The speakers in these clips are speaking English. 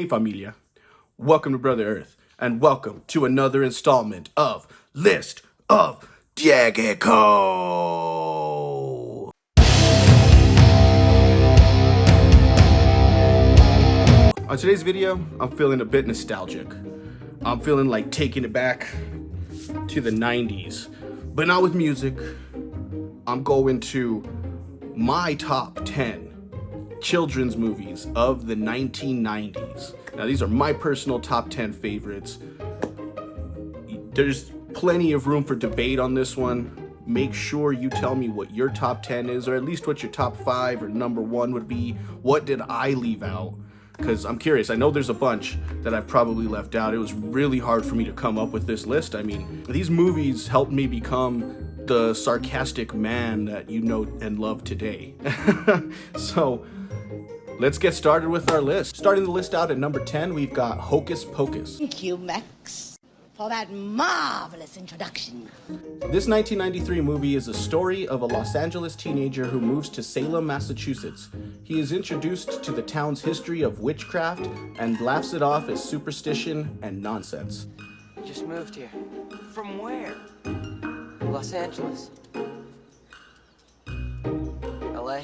Familia. Welcome to Brother Earth, and welcome to another installment of List of Dieg-Icho. On today's video, I'm feeling a bit nostalgic. I'm feeling like taking it back to the 90s, but not with music. I'm going to my top 10 children's movies of the 1990s. Now, these are my personal top 10 favorites. There's plenty of room for debate on this one. Make sure you tell me what your top 10 is, or at least what your top 5 or number 1 would be. What did I leave out? Because I'm curious. I know there's a bunch that I've probably left out. It was really hard for me to come up with this list. I mean, these movies helped me become the sarcastic man that you know and love today. So let's get started with our list. Starting the list out at number 10, we've got Hocus Pocus. Thank you, Max, for that marvelous introduction. This 1993 movie is a story of a Los Angeles teenager who moves to Salem, Massachusetts. He is introduced to the town's history of witchcraft and laughs it off as superstition and nonsense. Just moved here. From where? Los Angeles. LA.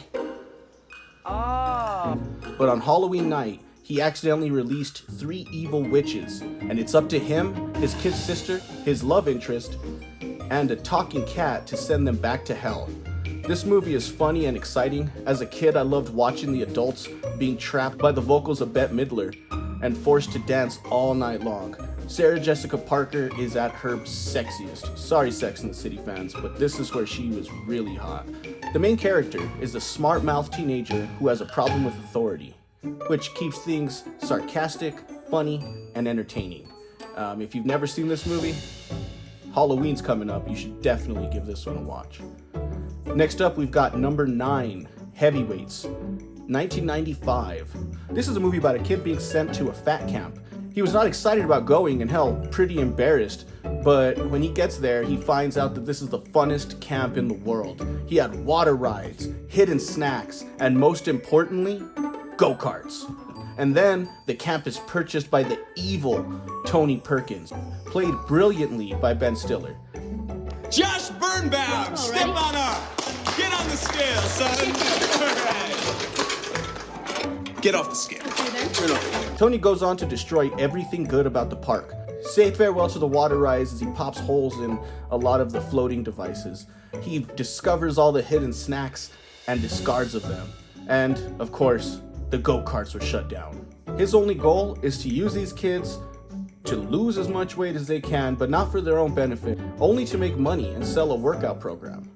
Oh. But on Halloween night, he accidentally released 3 evil witches, and it's up to him, his kid sister, his love interest, and a talking cat to send them back to hell. This movie is funny and exciting. As a kid, I loved watching the adults being trapped by the vocals of Bette Midler and forced to dance all night long. Sarah Jessica Parker is at her sexiest. Sorry, Sex and the City fans, but this is where she was really hot. The main character is a smart-mouthed teenager who has a problem with authority, which keeps things sarcastic, funny, and entertaining. If you've never seen this movie, Halloween's coming up. You should definitely give this one a watch. Next up, we've got number 9, Heavyweights, 1995. This is a movie about a kid being sent to a fat camp. He was not excited about going, and hell, pretty embarrassed, but when he gets there, he finds out that this is the funnest camp in the world. He had water rides, hidden snacks, and most importantly, go-karts. And then the camp is purchased by the evil Tony Perkins, played brilliantly by Ben Stiller. Josh Birnbaum, step on up. Get on the scale, son. All right. Get off the scale. Tony goes on to destroy everything good about the park. Say farewell to the water rides as he pops holes in a lot of the floating devices. He discovers all the hidden snacks and discards of them. And, of course, the go-karts were shut down. His only goal is to use these kids to lose as much weight as they can, but not for their own benefit, only to make money and sell a workout program.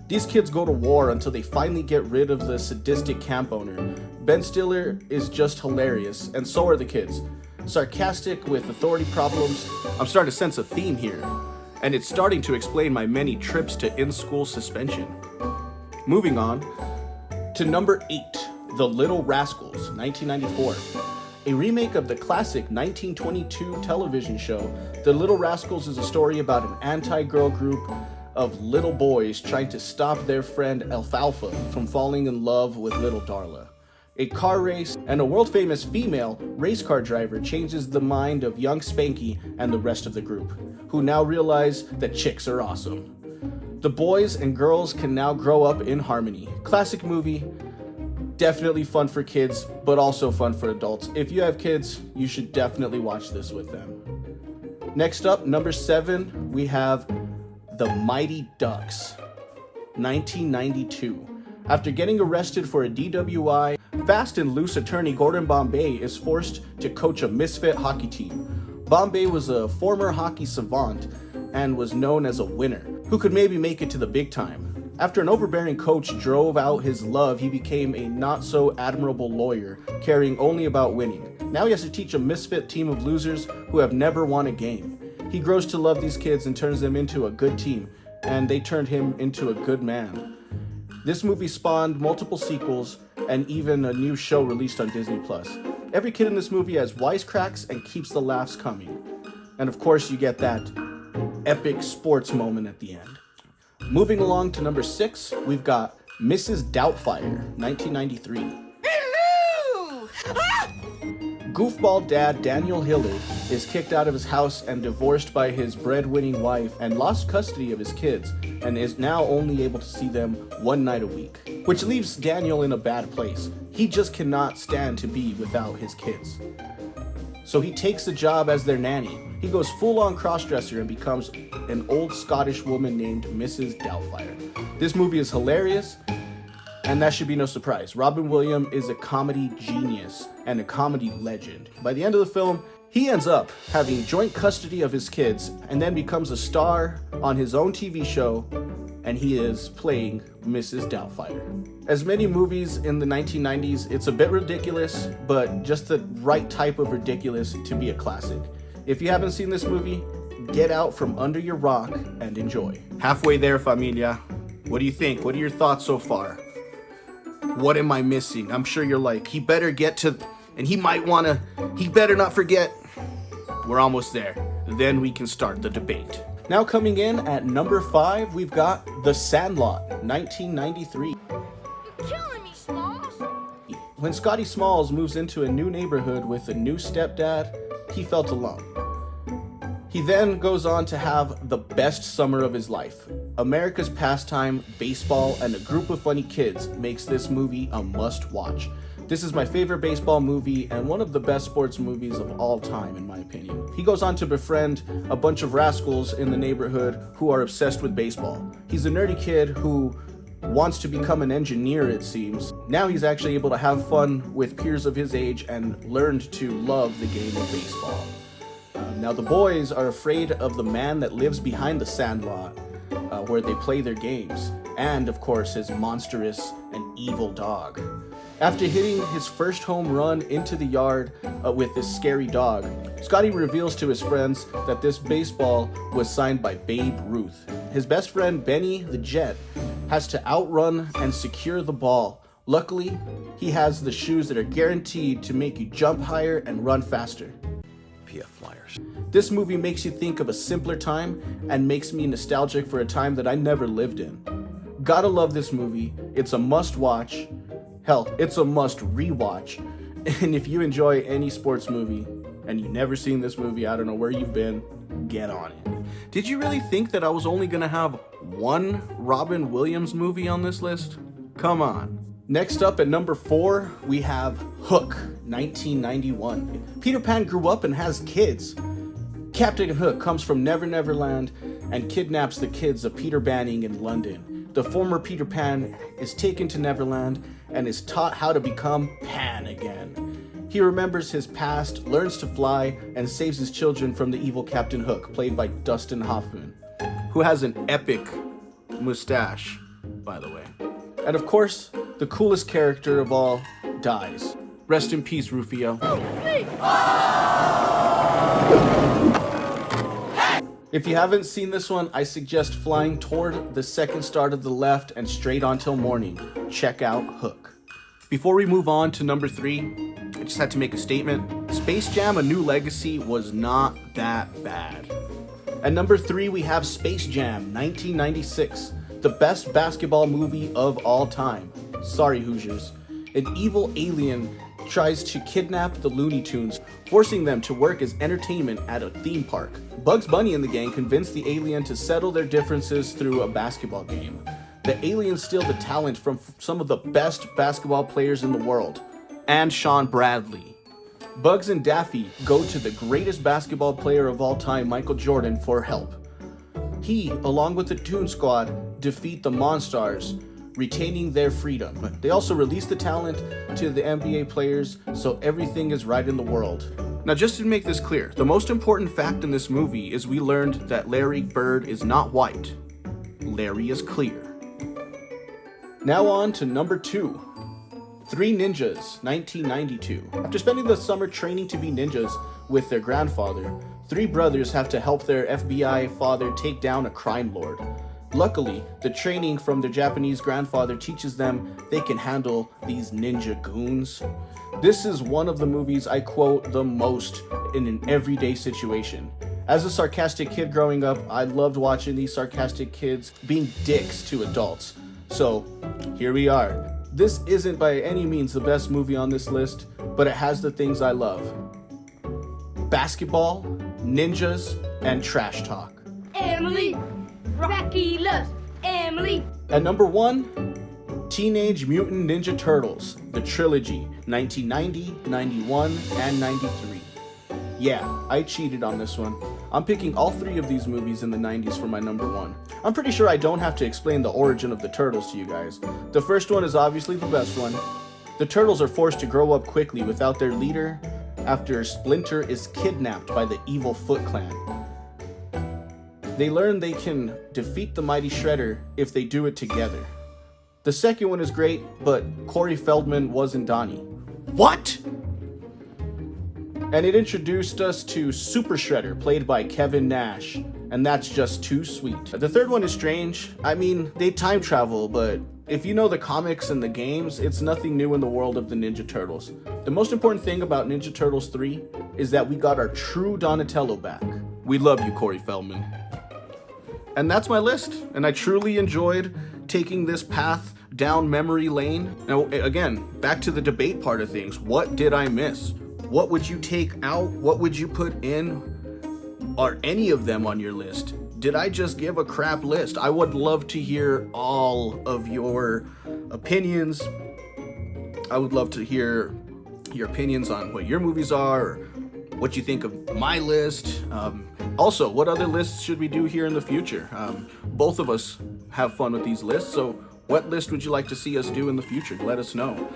These kids go to war until they finally get rid of the sadistic camp owner. Ben Stiller is just hilarious, and so are the kids. Sarcastic with authority problems. I'm starting to sense a theme here, and it's starting to explain my many trips to in-school suspension. Moving on to number 8, The Little Rascals, 1994. A remake of the classic 1922 television show, The Little Rascals is a story about an anti-girl group of little boys trying to stop their friend Alfalfa from falling in love with little Darla. A car race and a world-famous female race car driver changes the mind of young Spanky and the rest of the group, who now realize that chicks are awesome. The boys and girls can now grow up in harmony. Classic movie, definitely fun for kids, but also fun for adults. If you have kids, you should definitely watch this with them. Next up, number 7, we have The Mighty Ducks, 1992. After getting arrested for a DWI, fast and loose attorney Gordon Bombay is forced to coach a misfit hockey team. Bombay was a former hockey savant and was known as a winner, who could maybe make it to the big time. After an overbearing coach drove out his love, he became a not-so-admirable lawyer, caring only about winning. Now he has to teach a misfit team of losers who have never won a game. He grows to love these kids and turns them into a good team, and they turned him into a good man. This movie spawned multiple sequels and even a new show released on Disney+. Every kid in this movie has wisecracks and keeps the laughs coming. And of course, you get that epic sports moment at the end. Moving along to number 6, we've got Mrs. Doubtfire, 1993. Hello! Ah! goofball dad, Daniel Hillard, is kicked out of his house and divorced by his breadwinning wife and lost custody of his kids and is now only able to see them one night a week, which leaves Daniel in a bad place. He just cannot stand to be without his kids. So he takes the job as their nanny. He goes full-on crossdresser and becomes an old Scottish woman named Mrs. Doubtfire. This movie is hilarious, and that should be no surprise. Robin Williams is a comedy genius and a comedy legend. By the end of the film, he ends up having joint custody of his kids and then becomes a star on his own TV show, and he is playing Mrs. Doubtfire. As many movies in the 1990s, it's a bit ridiculous, but just the right type of ridiculous to be a classic. If you haven't seen this movie, get out from under your rock and enjoy. Halfway there, Familia. What do you think? What are your thoughts so far? What am I missing? I'm sure you're like, he better get to, and he better not forget. We're almost there. Then we can start the debate. Now coming in at number 5, we've got The Sandlot, 1993. You're killing me, Smalls. When Scotty Smalls moves into a new neighborhood with a new stepdad, he felt alone. He then goes on to have the best summer of his life. America's pastime, baseball, and a group of funny kids makes this movie a must-watch. This is my favorite baseball movie and one of the best sports movies of all time, in my opinion. He goes on to befriend a bunch of rascals in the neighborhood who are obsessed with baseball. He's a nerdy kid who wants to become an engineer, it seems. Now he's actually able to have fun with peers of his age and learned to love the game of baseball. Now the boys are afraid of the man that lives behind the Sandlot, where they play their games, and of course his monstrous and evil dog. After hitting his first home run into the yard with this scary dog, Scotty reveals to his friends that this baseball was signed by Babe Ruth. His best friend Benny the Jet has to outrun and secure the ball. Luckily, he has the shoes that are guaranteed to make you jump higher and run faster. PF Flyers. This movie makes you think of a simpler time and makes me nostalgic for a time that I never lived in. Gotta love this movie. It's a must-watch. Hell, it's a must-rewatch. And if you enjoy any sports movie and you've never seen this movie, I don't know where you've been, get on it. Did you really think that I was only gonna have one Robin Williams movie on this list? Come on. Next up at number 4, we have Hook, 1991. Peter Pan grew up and has kids. Captain Hook comes from Never Never Land and kidnaps the kids of Peter Banning in London. The former Peter Pan is taken to Neverland and is taught how to become Pan again. He remembers his past, learns to fly, and saves his children from the evil Captain Hook, played by Dustin Hoffman, who has an epic mustache, by the way. And of course, the coolest character of all dies. Rest in peace, Rufio. If you haven't seen this one, I suggest flying toward the second star to the left and straight on till morning. Check out Hook. Before we move on to number 3, I just had to make a statement. Space Jam: A New Legacy was not that bad. At number 3, we have Space Jam, 1996. The best basketball movie of all time. Sorry, Hoosiers. An evil alien tries to kidnap the Looney Tunes, forcing them to work as entertainment at a theme park. Bugs Bunny and the gang convince the alien to settle their differences through a basketball game. The aliens steal the talent from some of the best basketball players in the world, and Sean Bradley. Bugs and Daffy go to the greatest basketball player of all time, Michael Jordan, for help. He, along with the Toon Squad, defeat the Monstars, retaining their freedom. They also release the talent to the NBA players, so everything is right in the world. Now, just to make this clear, the most important fact in this movie is we learned that Larry Bird is not white. Larry is clear. Now on to number 2. 3 Ninjas, 1992. After spending the summer training to be ninjas with their grandfather, 3 brothers have to help their FBI father take down a crime lord. Luckily, the training from their Japanese grandfather teaches them they can handle these ninja goons. This is one of the movies I quote the most in an everyday situation. As a sarcastic kid growing up, I loved watching these sarcastic kids being dicks to adults. So, here we are. This isn't by any means the best movie on this list, but it has the things I love: basketball, ninjas, and trash talk. Emily, Rocky loves Emily. At number 1, Teenage Mutant Ninja Turtles, the trilogy, 1990, 91, and 93. Yeah, I cheated on this one. I'm picking all 3 of these movies in the 90s for my number 1. I'm pretty sure I don't have to explain the origin of the Turtles to you guys. The first one is obviously the best one. The Turtles are forced to grow up quickly without their leader after Splinter is kidnapped by the evil Foot Clan. They learn they can defeat the mighty Shredder if they do it together. The second one is great, but Corey Feldman wasn't Donnie. What? And it introduced us to Super Shredder, played by Kevin Nash, and that's just too sweet. The third one is strange. I mean, they time travel, but if you know the comics and the games, it's nothing new in the world of the Ninja Turtles. The most important thing about Ninja Turtles 3 is that we got our true Donatello back. We love you, Corey Feldman. And that's my list, and I truly enjoyed taking this path down memory lane. Now, again, back to the debate part of things. What did I miss? What would you take out? What would you put in? Are any of them on your list? Did I just give a crap list? I would love to hear all of your opinions. I would love to hear your opinions on what your movies are, or what you think of my list. Also, what other lists should we do here in the future? Both of us have fun with these lists, so what list would you like to see us do in the future? Let us know.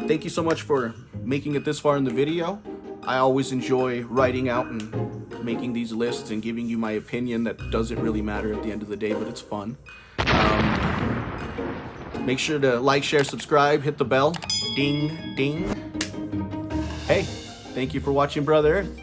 Thank you so much for making it this far in the video. I always enjoy writing out and making these lists and giving you my opinion that doesn't really matter at the end of the day, but it's fun. Make sure to like, share, subscribe, hit the bell. Ding, ding. Hey, thank you for watching Brother Earth.